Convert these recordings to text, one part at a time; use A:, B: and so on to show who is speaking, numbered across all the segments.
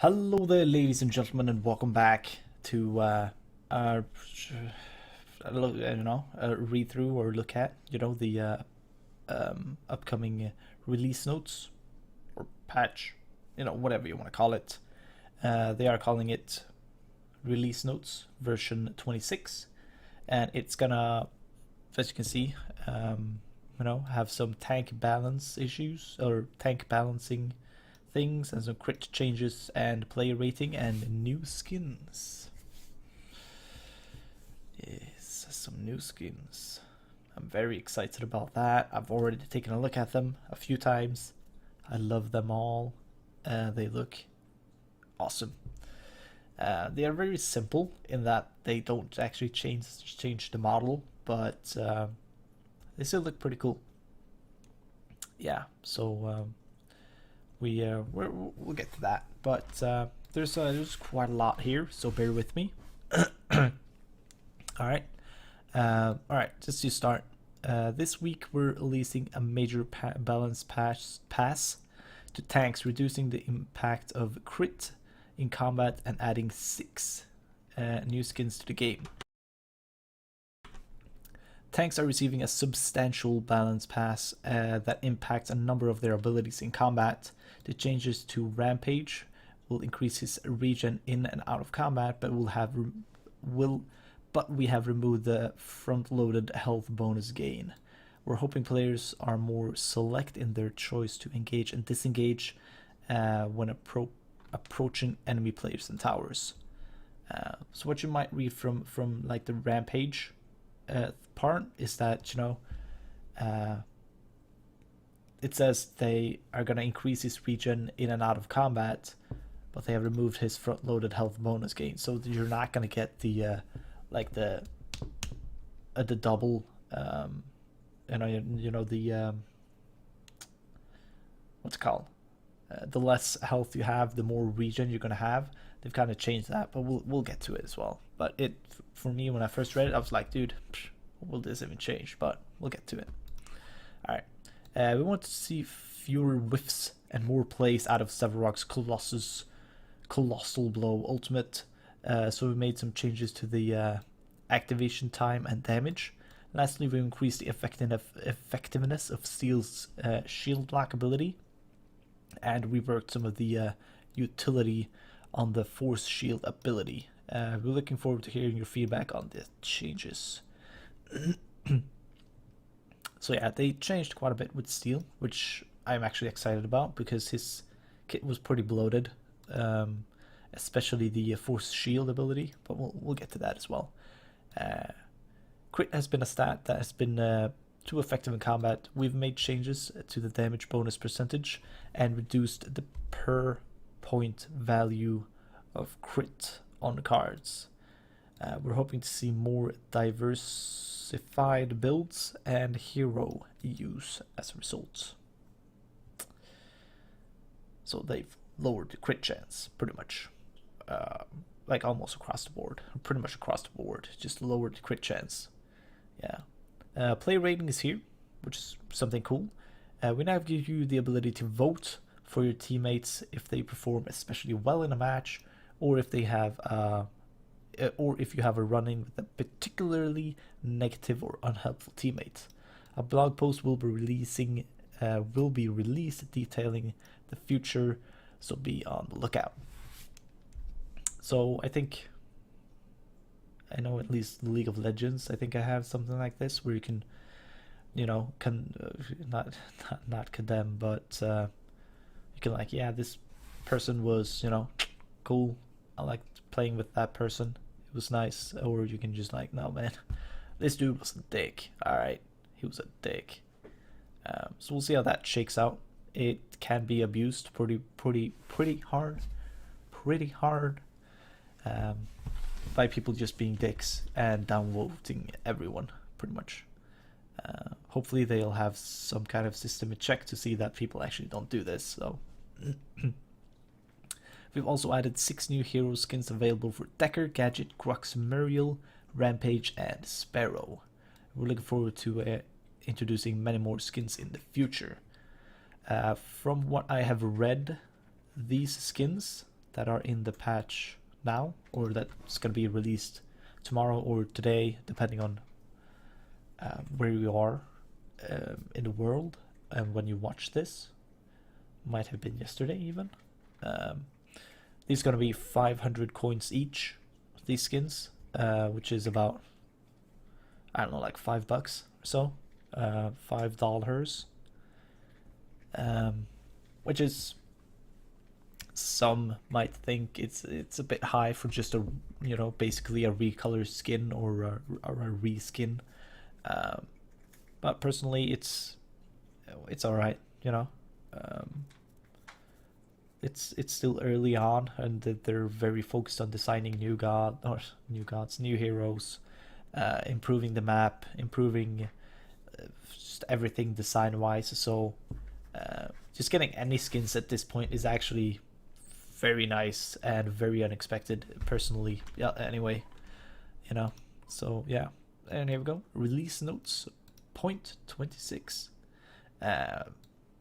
A: Hello there, ladies and gentlemen, and welcome back to our a read through or look at the upcoming release notes or patch, whatever you want to call it. They are calling it release notes version 26, and it's gonna, as you can see, have some tank balance issues or tank balancing things and some crit changes and player rating and new skins. Yes, some new skins. I'm very excited about that. I've already taken a look at them a few times. I love them all. They look awesome. They are very simple in that they don't actually change the model, but they still look pretty cool. Yeah, so we'll get to that, but there's quite a lot here, so bear with me. All right, just to start, this week we're releasing a major balance pass to tanks, reducing the impact of crit in combat and adding 6 new skins to the game. Tanks are receiving a substantial balance pass that impacts a number of their abilities in combat. The changes to Rampage will increase his regen in and out of combat, but we have removed the front-loaded health bonus gain. We're hoping players are more select in their choice to engage and disengage when approaching enemy players and towers. So what you might read from like the Rampage part is that it says they are going to increase his regen in and out of combat, but they have removed his front-loaded health bonus gain, so you're not going to get the the double the what's it called, the less health you have, the more regen you're going to have. They've kind of changed that, but we'll get to it as well. But for me, when I first read it, I was like, dude, will this even change? But we'll get to it. All right. We want to see fewer whiffs and more plays out of Sevarog's Colossal Blow Ultimate. So we made some changes to the activation time and damage. Lastly, we increased the effectiveness of Steel's shield block ability, and reworked some of the utility on the Force Shield ability. We're looking forward to hearing your feedback on the changes. So yeah, they changed quite a bit with Steel, which I'm actually excited about because his kit was pretty bloated, especially the Force Shield ability, but we'll get to that as well. Crit has been a stat that has been too effective in combat. We've made changes to the damage bonus percentage and reduced the per point value of crit on the cards. We're hoping to see more diversified builds and hero use as a result. So they've lowered the crit chance pretty much, like almost across the board, pretty much across the board, just lowered the crit chance. Yeah. Play rating is here, which is something cool. We now give you the ability to vote for your teammates if they perform especially well in a match, or if they have or if you have a run-in with a particularly negative or unhelpful teammate. A blog post will be released detailing the future, so be on the lookout. So I know at least League of Legends, I think I have something like this where you can, not condemn, but you can like, yeah, this person was, cool. I liked playing with that person. It was nice. Or you can just like, no man, this dude was a dick. All right, he was a dick. So we'll see how that shakes out. It can be abused pretty hard, by people just being dicks and downvoting everyone, pretty much. Hopefully they'll have some kind of system in check to see that people actually don't do this. So we've also added 6 new hero skins available for Decker, Gadget, Crux, Muriel, Rampage, and Sparrow. We're looking forward to introducing many more skins in the future. From what I have read, these skins, that are in the patch now, or that's going to be released tomorrow or today, depending on where you are in the world and when you watch this. Might have been yesterday even. These are going to be 500 coins each, these skins, which is about, I don't know, like $5 or so, $5, which is, some might think it's a bit high for just a, you know, basically a recolor skin or a reskin, but personally it's all right, you know. It's still early on, and they're very focused on designing new heroes, improving the map, improving just everything design-wise. So just getting any skins at this point is actually very nice and very unexpected, personally. Yeah. Anyway, you know. So yeah, and here we go. Release notes, .26.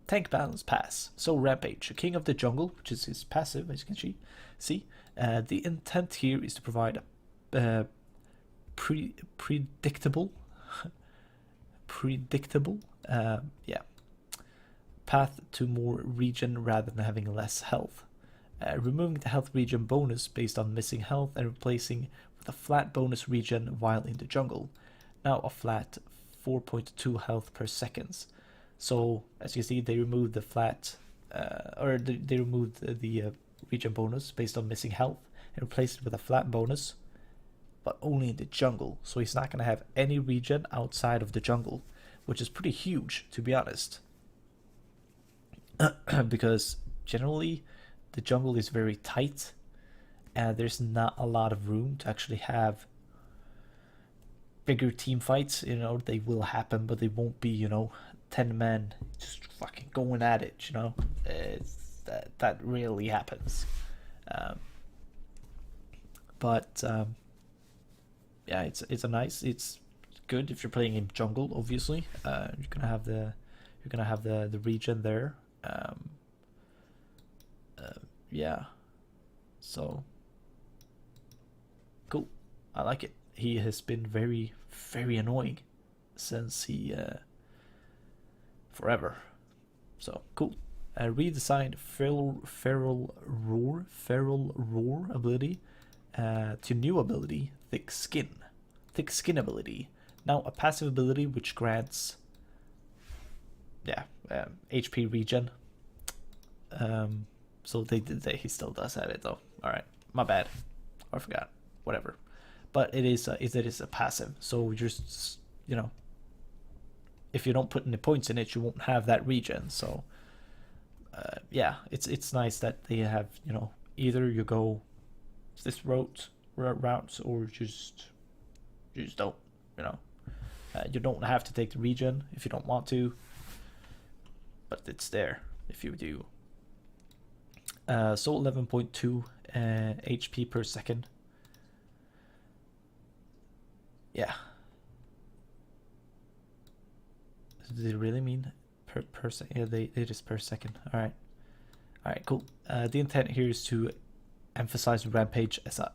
A: Tank balance pass. So Rampage, King of the Jungle, which is his passive, as you can see. The intent here is to provide a predictable path to more regen rather than having less health. Removing the health regen bonus based on missing health and replacing with a flat bonus regen while in the jungle. Now a flat 4.2 health per seconds. So as you see, they removed the flat, they removed the regen bonus based on missing health and replaced it with a flat bonus, but only in the jungle. So he's not going to have any regen outside of the jungle, which is pretty huge, to be honest. Because generally the jungle is very tight and there's not a lot of room to actually have bigger team fights. You know, they will happen, but they won't be, you know, 10 men just fucking going at it, you know. That rarely happens. Yeah, it's good if you're playing in jungle. Obviously, you're gonna have the regen there. Yeah, so cool. I like it. He has been very, very annoying since he forever. So cool. Redesigned feral roar ability to new ability, thick skin ability. Now a passive ability which grants HP regen. So he still does have it though. All right, my bad. I forgot. Whatever. But it is a passive. So just, you know, if you don't put any points in it, you won't have that regen. So yeah, it's nice that they have, you know, either you go this route or just don't, you know. You don't have to take the regen if you don't want to, but it's there if you do. So 11.2 HP per second. Yeah. Did it really mean per second? Yeah, it is per second. All right, cool. The intent here is to emphasize Rampage as a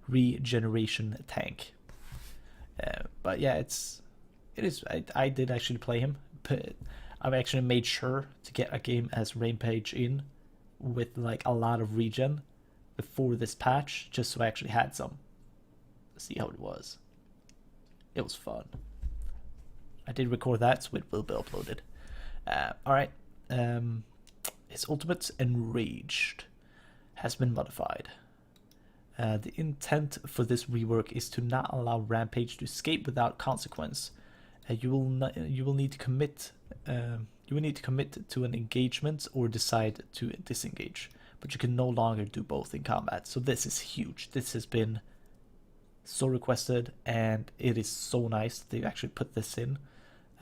A: regeneration tank. But yeah, it is. I did actually play him. I've actually made sure to get a game as Rampage in with like a lot of regen before this patch, just so I actually had some. Let's see how it was. It was fun. I did record that, so it will be uploaded. Alright. His ultimate, Enraged, has been modified. The intent for this rework is to not allow Rampage to escape without consequence. You will need to commit to an engagement or decide to disengage, but you can no longer do both in combat. So this is huge. This has been so requested, and it is so nice that they actually put this in.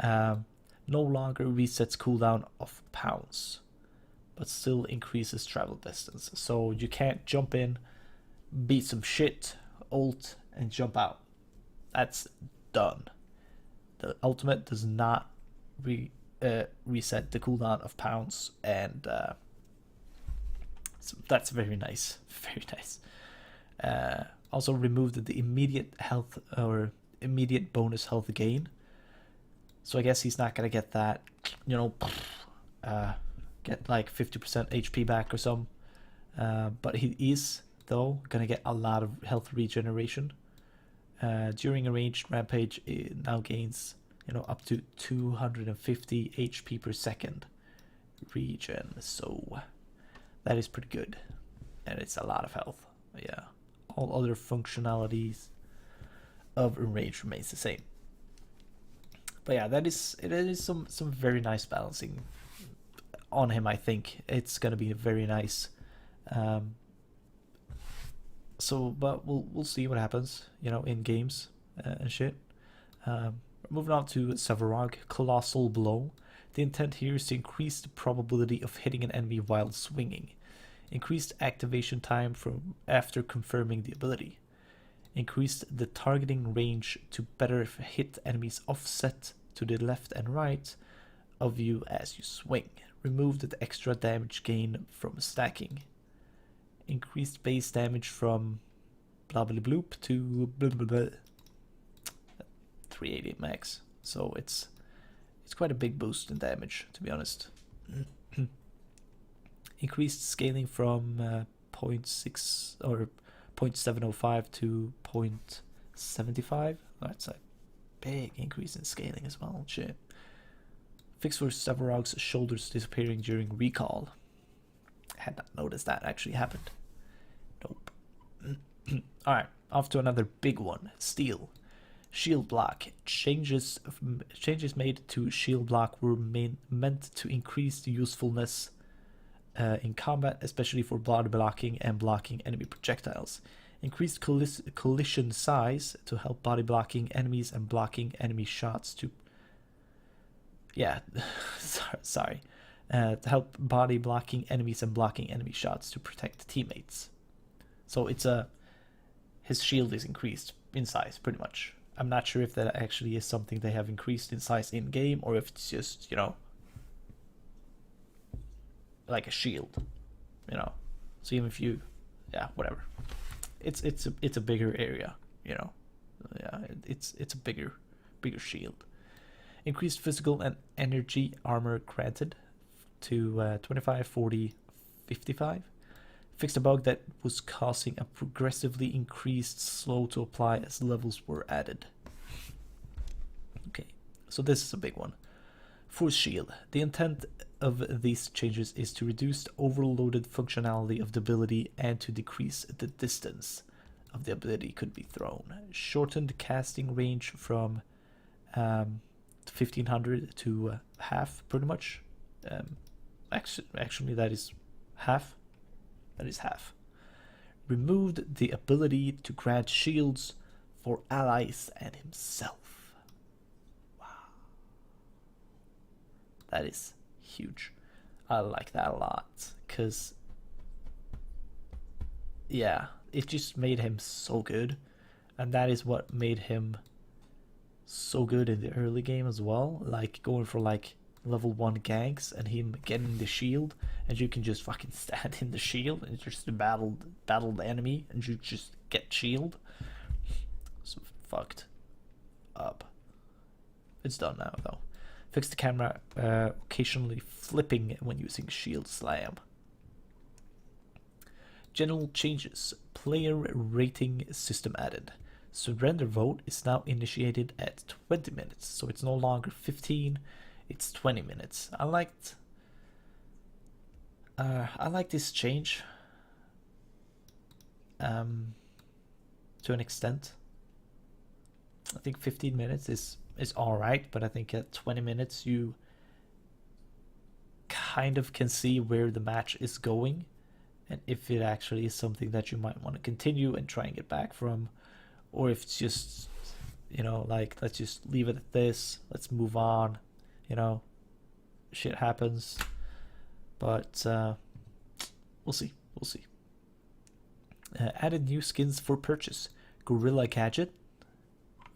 A: No longer resets cooldown of pounce, but still increases travel distance. So you can't jump in, beat some shit, ult, and jump out. That's done. The ultimate does not reset the cooldown of pounce, and So that's very nice. Very nice. Also removed the immediate health or immediate bonus health gain. So I guess he's not gonna get that, you know, get like 50% HP back or some. But he is, though, gonna get a lot of health regeneration. During a ranged rampage, it now gains, you know, up to 250 HP per second regen. So that is pretty good, and it's a lot of health. Yeah, all other functionalities of range remains the same. But yeah, it is some very nice balancing on him. I think it's gonna be very nice. But we'll see what happens, you know, in games and shit. Moving on to Sevarog, Colossal Blow. The intent here is to increase the probability of hitting an enemy while swinging. Increased activation time from after confirming the ability. Increased the targeting range to better hit enemies offset to the left and right of you as you swing. Removed the extra damage gain from stacking. Increased base damage from blah blah bloop to blah blah blah 380 max. So it's quite a big boost in damage, to be honest. Increased scaling from 0.6 or 0.705 to 0.75. That's a big increase in scaling as well. Shit. Fix for Sevarog's shoulders disappearing during recall. I had not noticed that actually happened. Nope. Alright, off to another big one. Steel. Shield block. Changes made to shield block were meant to increase the usefulness in combat, especially for body blocking and blocking enemy projectiles. Increased collision size to help body blocking enemies and blocking enemy shots to... Yeah, sorry. To help body blocking enemies and blocking enemy shots to protect teammates. So it's his shield is increased in size, pretty much. I'm not sure if that actually is something they have increased in size in game, or if it's just, you know, like a shield, you know. So even if you, yeah, whatever. It's a bigger area, you know. Yeah, it's a bigger shield. Increased physical and energy armor granted to 25, 40, 55. Fixed a bug that was causing a progressively increased slow to apply as levels were added. Okay, so this is a big one. Force shield. The intent of these changes is to reduce the overloaded functionality of the ability and to decrease the distance of the ability could be thrown. Shortened casting range from 1500 to half, pretty much. Actually, that is half. That is half. Removed the ability to grant shields for allies and himself. Wow. That is huge. I like that a lot. Because, yeah, it just made him so good. And that is what made him so good in the early game as well. Like, going for, like, level 1 ganks and him getting the shield, and you can just fucking stand in the shield and just battle the enemy and you just get shield. So fucked up. It's done now though. Fix the camera occasionally flipping when using shield slam. General changes. Player rating system added. Surrender vote is now initiated at 20 minutes, so it's no longer 15. It's 20 minutes. I liked this change to an extent. I think 15 minutes is all right, but I think at 20 minutes you kind of can see where the match is going and if it actually is something that you might want to continue and try and get back from, or if it's just, you know, like, let's just leave it at this, let's move on. You know, shit happens, but we'll see. We'll see. Added new skins for purchase. Gorilla Gadget.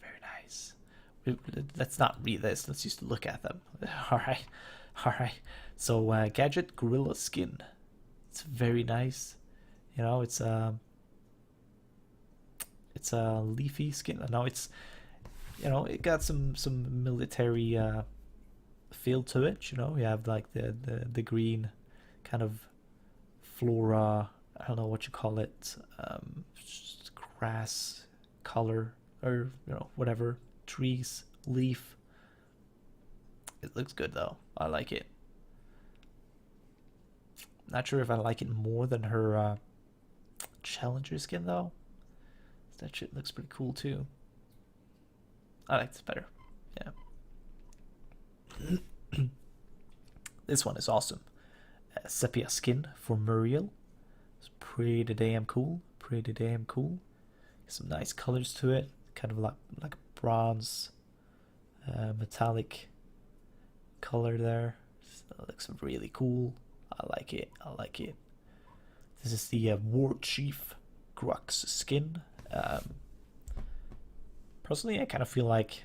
A: Very nice. Let's not read this. Let's just look at them. All right. So Gadget Gorilla Skin. It's very nice. You know, it's a leafy skin. No, it's, you know, it got some military feel to it. You know, you have like the green kind of flora. I don't know what you call it. Just grass color, or you know, whatever, trees, leaf. It looks good though. I like it. Not sure if I like it more than her Challenger skin though. That shit looks pretty cool too. I like this better. Yeah. This one is awesome. Sepia skin for Muriel. It's pretty damn cool. Pretty damn cool. Some nice colors to it. Kind of like bronze, metallic color there. So it looks really cool. I like it. I like it. This is the War Chief Grux skin. Personally, I kind of feel like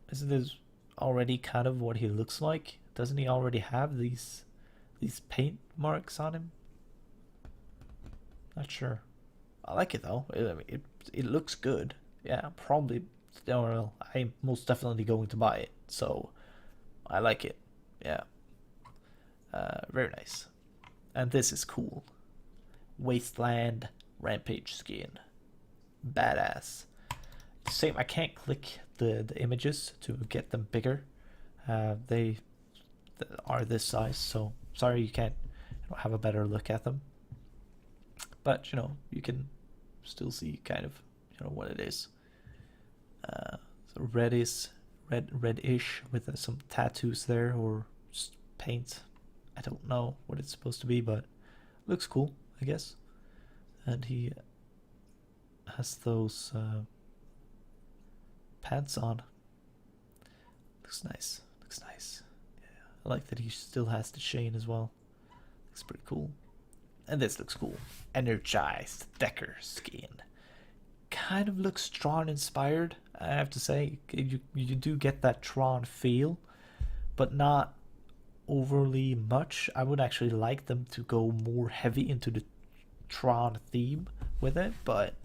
A: isn't this already kind of what he looks like? Doesn't he already have these paint marks on him? Not sure. I like it though. I mean, it looks good. Yeah, probably. Well, I'm most definitely going to buy it. So I like it. Yeah. Very nice. And this is cool. Wasteland Rampage skin. Badass. Same, I can't click the images to get them bigger. They are this size, so sorry you can't have a better look at them. But, you know, you can still see kind of, you know, what it is. So reddish with some tattoos there, or just paint. I don't know what it's supposed to be, but looks cool, I guess. And he has those pants on. Looks nice. Looks nice. Yeah, I like that he still has the chain as well. Looks pretty cool. And this looks cool. Energized Decker skin. Kind of looks Tron inspired, I have to say. You do get that Tron feel, but not overly much. I would actually like them to go more heavy into the Tron theme with it, but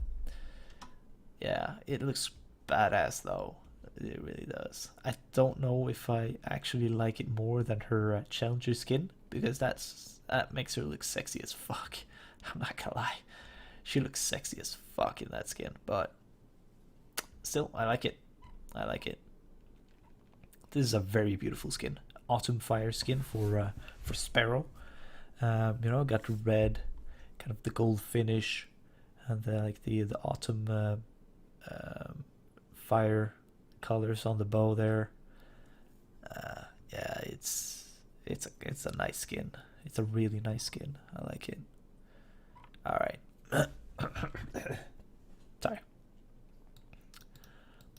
A: yeah, it looks badass though. It really does. I don't know if I actually like it more than her Challenger skin, because that makes her look sexy as fuck. I'm not gonna lie, she looks sexy as fuck in that skin, but still, I like it. I like it. This is a very beautiful skin. Autumn Fire skin for Sparrow. You know, got the red, kind of the gold finish, and the autumn fire colors on the bow there. Yeah, it's a nice skin. It's a really nice skin. I like it. All right. Sorry.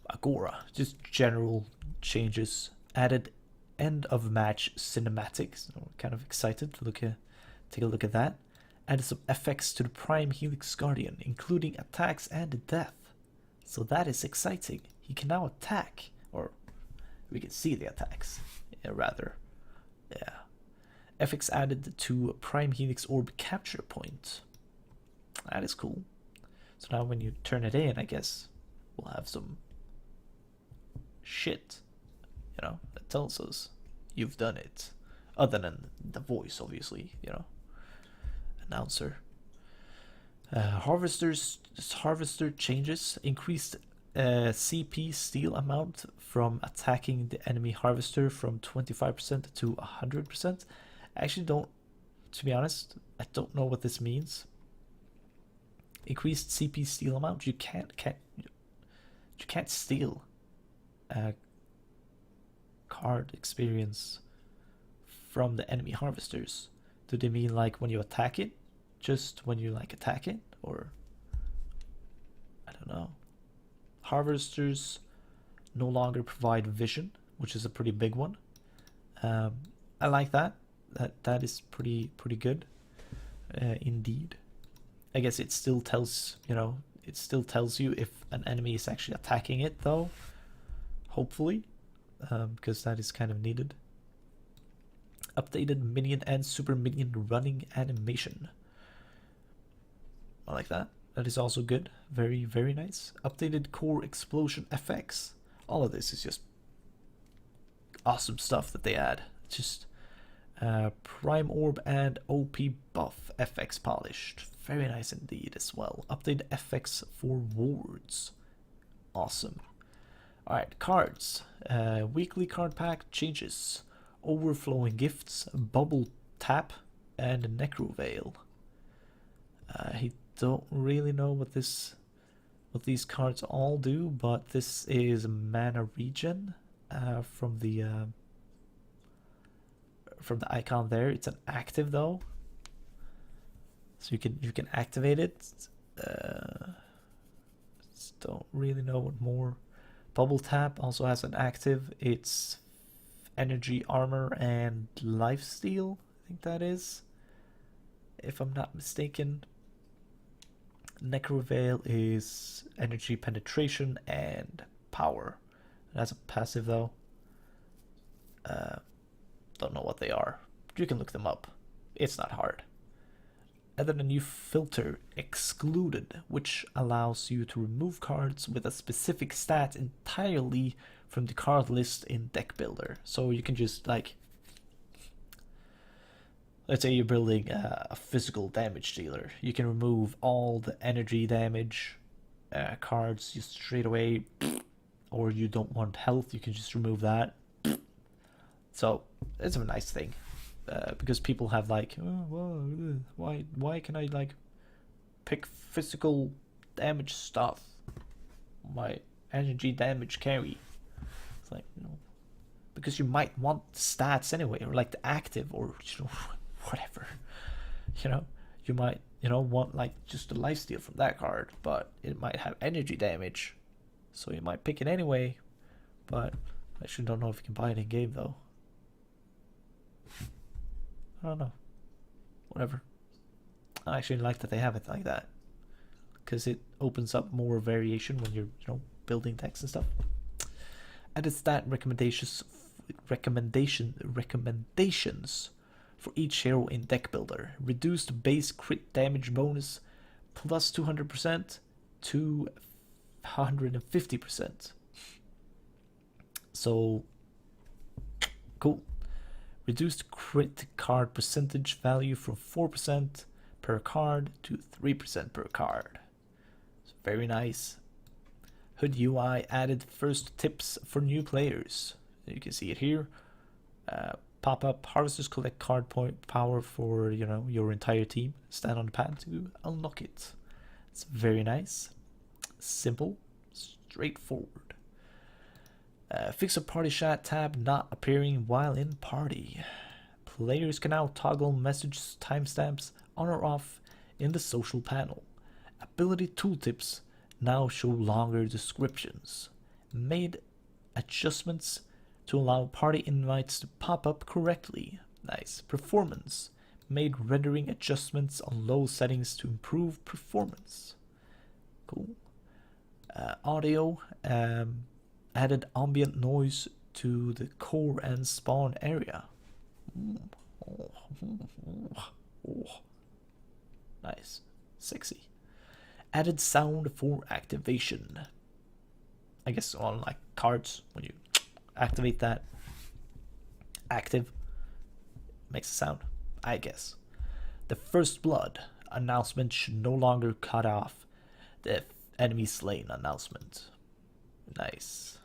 A: Agora, just general changes. Added end of match cinematics. I'm kind of excited to take a look at that. Added some effects to the Prime Helix Guardian, including attacks and death. So that is exciting. He can now attack, or we can see the attacks. Yeah, rather. Yeah. FX added to Prime Helix Orb capture point. That is cool. So now when you turn it in, I guess we'll have some shit, you know, that tells us you've done it. Other than the voice, obviously, you know, announcer. Harvester changes. Increased CP steal amount from attacking the enemy harvester from 25% to 100%. I actually don't, to be honest, I don't know what this means. Increased CP steal amount. You can't steal card experience from the enemy harvesters. Do they mean like when you attack it? Just when you like attack it? Or I don't know. Harvesters no longer provide vision, which is a pretty big one. I like that. That is pretty good. Indeed. I guess it still tells, you know, it still tells you if an enemy is actually attacking it though. Hopefully. Because that is kind of needed. updated minion and super minion running animation. I like that. That is also good. Very, very nice. Updated core explosion FX. All of this is just awesome stuff that they add. Just Prime Orb and OP buff FX polished. Very nice indeed as well. Updated FX for wards. Awesome. Alright, cards. Weekly card pack changes. Overflowing gifts, bubble tap, and necro veil. I don't really know what these cards all do, but this is mana regen from the icon there. It's an active though, so you can activate it. Don't really know what more. Bubble tap also has an active. It's energy armor and lifesteal, I think that is, if I'm not mistaken. Necro veil is energy penetration and power. That's a passive though. Don't know what they are. You can look them up. It's not hard. Added a new filter, excluded, which allows you to remove cards with a specific stat entirely from the card list in Deck Builder. So you can just, like, let's say you're building a physical damage dealer. You can remove all the energy damage cards just straight away, or you don't want health, you can just remove that. So it's a nice thing. Because people have like, oh, why can I like pick physical damage stuff? My energy damage carry. It's like, you know, because you might want stats anyway, or like the active, or you know, whatever. You know, you might want like just the lifesteal from that card, but it might have energy damage, so you might pick it anyway. But I actually don't know if you can buy it in game though. I don't know. Whatever. I actually like that they have it like that, because it opens up more variation when you're, building decks and stuff. Added stat recommendations for each hero in Deck Builder. Reduced base crit damage bonus plus 200% to 150%. So cool. Reduced crit card percentage value from 4% per card to 3% per card. So very nice. Hood UI added first tips for new players. You can see it here. Pop-up harvesters collect card point power for your entire team. Stand on the pad to unlock it. It's very nice. Simple. Straightforward. Fix a party chat tab not appearing while in party. Players can now toggle message timestamps on or off in the social panel. Ability tooltips now show longer descriptions. Made adjustments to allow party invites to pop up correctly. Nice. Performance. Made rendering adjustments on low settings to improve performance. Cool. Audio. Added ambient noise to the core and spawn area. Nice. Sexy. Added sound for activation. I guess on like cards, when you activate that active, makes a sound, I guess. The first blood announcement should no longer cut off the enemy slain announcement. Nice.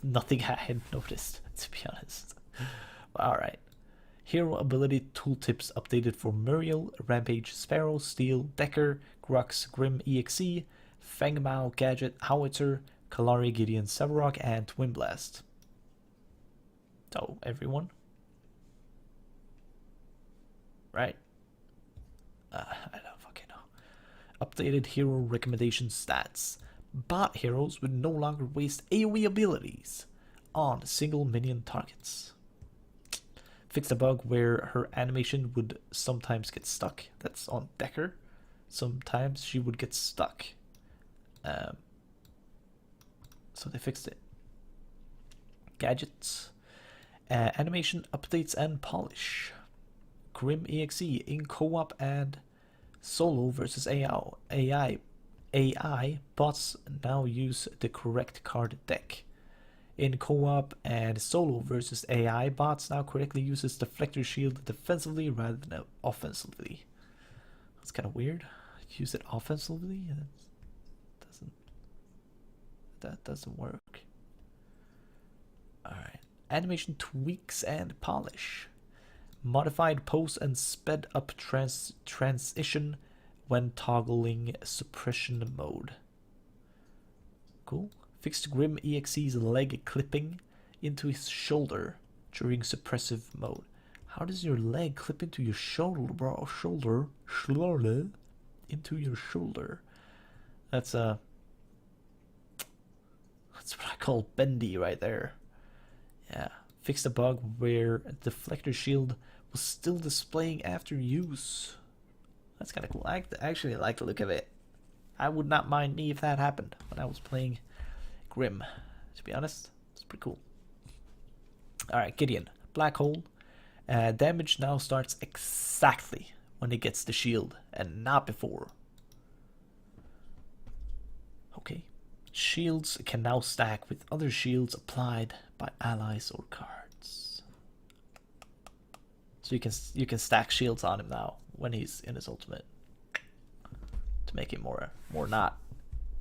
A: Nothing I had noticed, to be honest. Alright. Hero ability tooltips updated for Muriel, Rampage, Sparrow, Steel, Decker, Grux, Grim EXE, Fangmao, Gadget, Howitzer, Kalari, Gideon, Sevarog, and Twin Blast. So, everyone. Right? I don't fucking know. Updated hero recommendation stats. Bot heroes would no longer waste AoE abilities on single minion targets. Fixed a bug where her animation would sometimes get stuck. That's on Decker. Sometimes she would get stuck. So they fixed it. Gadgets. Animation updates and polish. Grim EXE in co-op and solo versus AI bots now use the correct card deck. In co-op and solo versus AI, bots now correctly uses Deflector Shield defensively rather than offensively. That's kind of weird. Use it offensively? That doesn't work. Alright. Animation tweaks and polish. Modified pose and sped up transition when toggling suppression mode. Cool. Fixed Grim EXE's leg clipping into his shoulder during suppressive mode. How does your leg clip into your shoulder, bro? Shoulder into your shoulder. That's what I call bendy right there. Yeah. Fixed a bug where Deflector Shield was still displaying after use. That's kind of cool. I actually like the look of it. I would not mind me if that happened when I was playing Grim. To be honest, it's pretty cool. Alright, Gideon. Black Hole. Damage now starts exactly when it gets the shield and not before. Okay. Shields can now stack with other shields applied by allies or cards. So you can stack shields on him now when he's in his ultimate to make him more not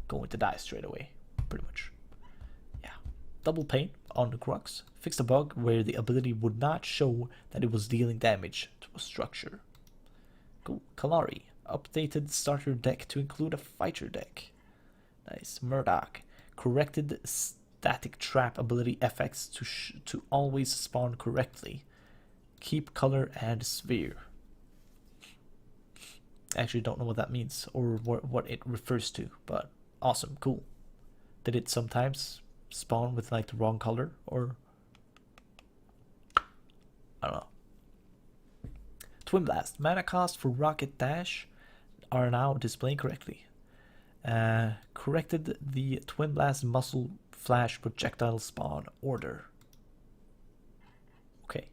A: going to die straight away, pretty much. Yeah. Double paint on the Crux. Fixed a bug where the ability would not show that it was dealing damage to a structure. Cool. Kalari. Updated starter deck to include a fighter deck. Nice. Murdoch. Corrected static trap ability effects to always spawn correctly. Keep color and sphere. I actually don't know what that means or what it refers to, but awesome, cool. Did it sometimes spawn with like the wrong color, or I don't know. Twin Blast. Mana cost for Rocket Dash are now displaying correctly. Corrected the Twin Blast Muscle Flash projectile spawn order. Okay.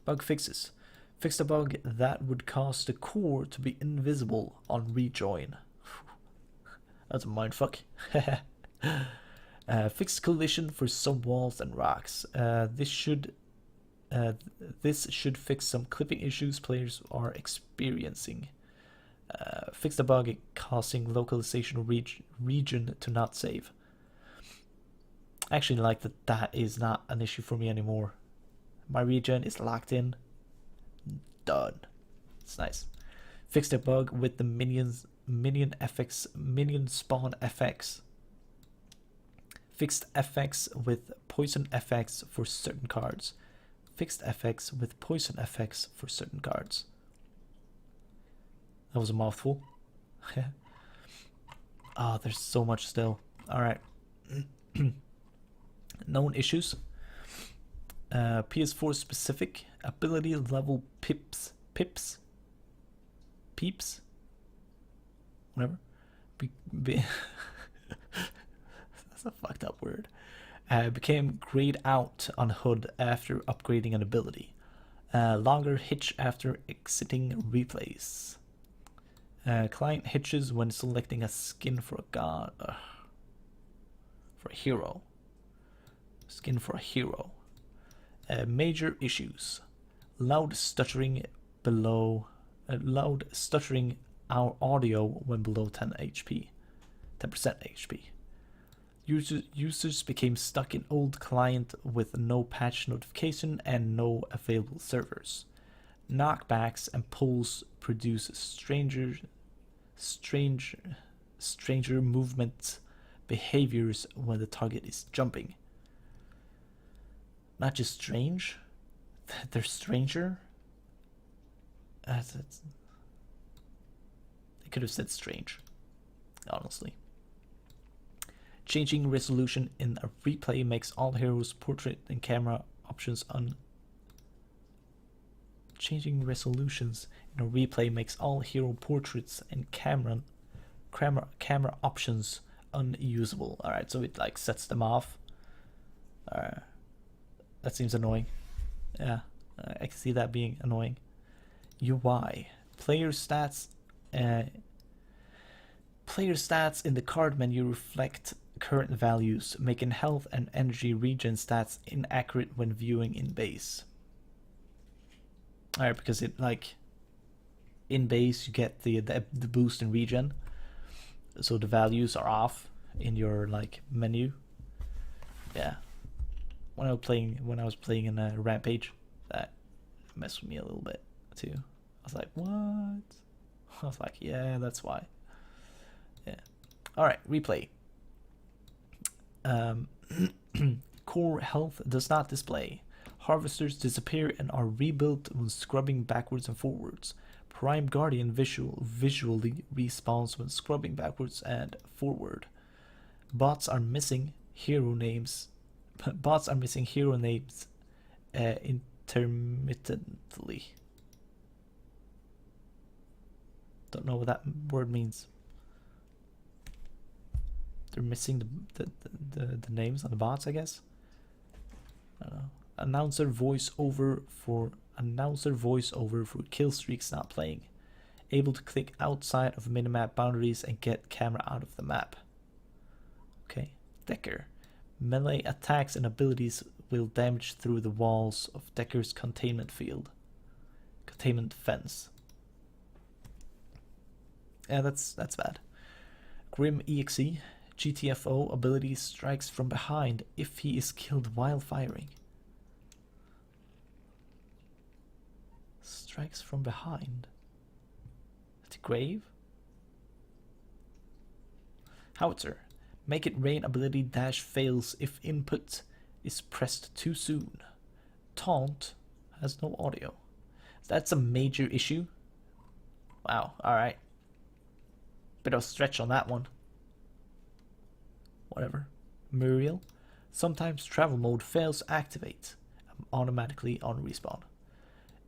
A: Bug fixes. Fixed a bug that would cause the core to be invisible on rejoin. That's a mindfuck. Fixed collision for some walls and rocks. This should fix some clipping issues players are experiencing. Fixed a bug causing localization region to not save. I actually like that is not an issue for me anymore. My region is locked in. Done. It's nice. Fixed a bug with the minion spawn FX. Fixed FX with poison FX for certain cards. Fixed FX with poison FX for certain cards. That was a mouthful. Ah, there's so much still. Alright. Known issues. PS4 specific ability level pips, whatever. That's a fucked up word. Became grayed out on HUD after upgrading an ability. Longer hitch after exiting replays. Client hitches when selecting a skin for a god. For a hero. Skin for a hero. Major issues. Loud stuttering our audio when below 10 HP. 10% HP. Users became stuck in old client with no patch notification and no available servers. Knockbacks and pulls produce stranger movement behaviors when the target is jumping. Not just strange, they're stranger. They could have said strange, honestly. Changing resolution in a replay makes all heroes' portrait and camera options Changing resolutions in a replay makes all hero portraits and camera options unusable. Alright, so it like sets them off. That seems annoying. Yeah, I can see that being annoying. UI. Player stats. Player stats in the card menu reflect current values, making health and energy regen stats inaccurate when viewing in base. Alright, because it like in base you get the boost in regen, so the values are off in your like menu. Yeah, when I was playing in a Rampage, that messed with me a little bit too. I was like, what? I was like, yeah, that's why. Yeah. All right, replay. Core health does not display. Harvesters disappear and are rebuilt when scrubbing backwards and forwards. Prime Guardian visually respawns when scrubbing backwards and forward. Bots are missing hero names. Bots are missing hero names intermittently. Don't know what that word means. They're missing the names on the bots, I guess. I don't know. Announcer voiceover for kill streaks not playing. Able to click outside of minimap boundaries and get camera out of the map. Okay. Decker. Melee attacks and abilities will damage through the walls of Decker's containment field. Containment fence. Yeah, that's bad. Grim EXE. GTFO ability strikes from behind if he is killed while firing. Strikes from behind. At the grave? Howitzer. Make it rain ability dash fails if input is pressed too soon. Taunt has no audio. That's a major issue. Wow, alright. Bit of a stretch on that one. Whatever. Muriel. Sometimes travel mode fails to activate automatically on respawn.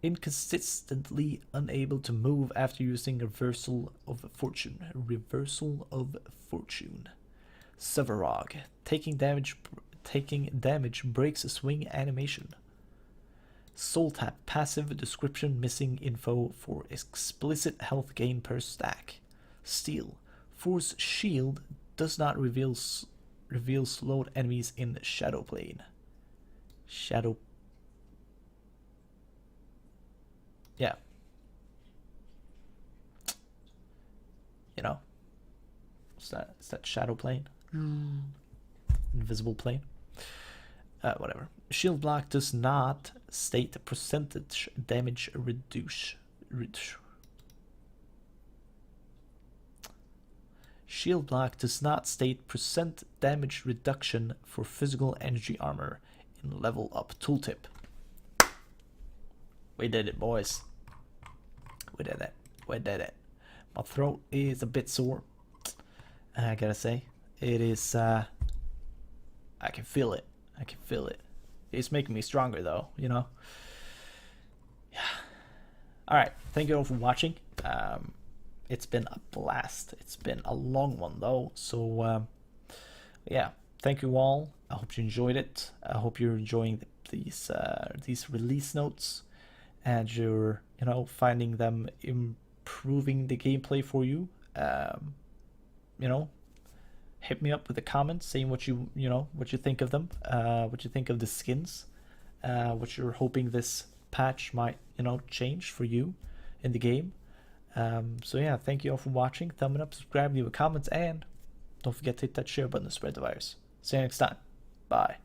A: Inconsistently unable to move after using reversal of fortune. Reversal of fortune. Severog. Taking damage breaks a swing animation. Soul tap passive description missing info for explicit health gain per stack. Steel. Force shield does not reveal slowed enemies in shadow plane. Shadow. Yeah. You know. Is that shadow plane? Invisible plane. Whatever. Shield block does not state percentage damage reduce. Shield block does not state percent damage reduction for physical energy armor in level up tooltip. We did it, boys. We did it. We did it. My throat is a bit sore. I gotta say, it is. I can feel it. I can feel it. It's making me stronger, though. You know. Yeah. All right. Thank you all for watching. It's been a blast. It's been a long one though. So yeah, thank you all. I hope you enjoyed it. I hope you're enjoying these release notes, and you're finding them improving the gameplay for you. Hit me up with a comment saying what you think of them, what you think of the skins, what you're hoping this patch might change for you in the game. So yeah, thank you all for watching. Thumb it up, subscribe, leave a comment, and don't forget to hit that share button to spread the virus. See you next time. Bye.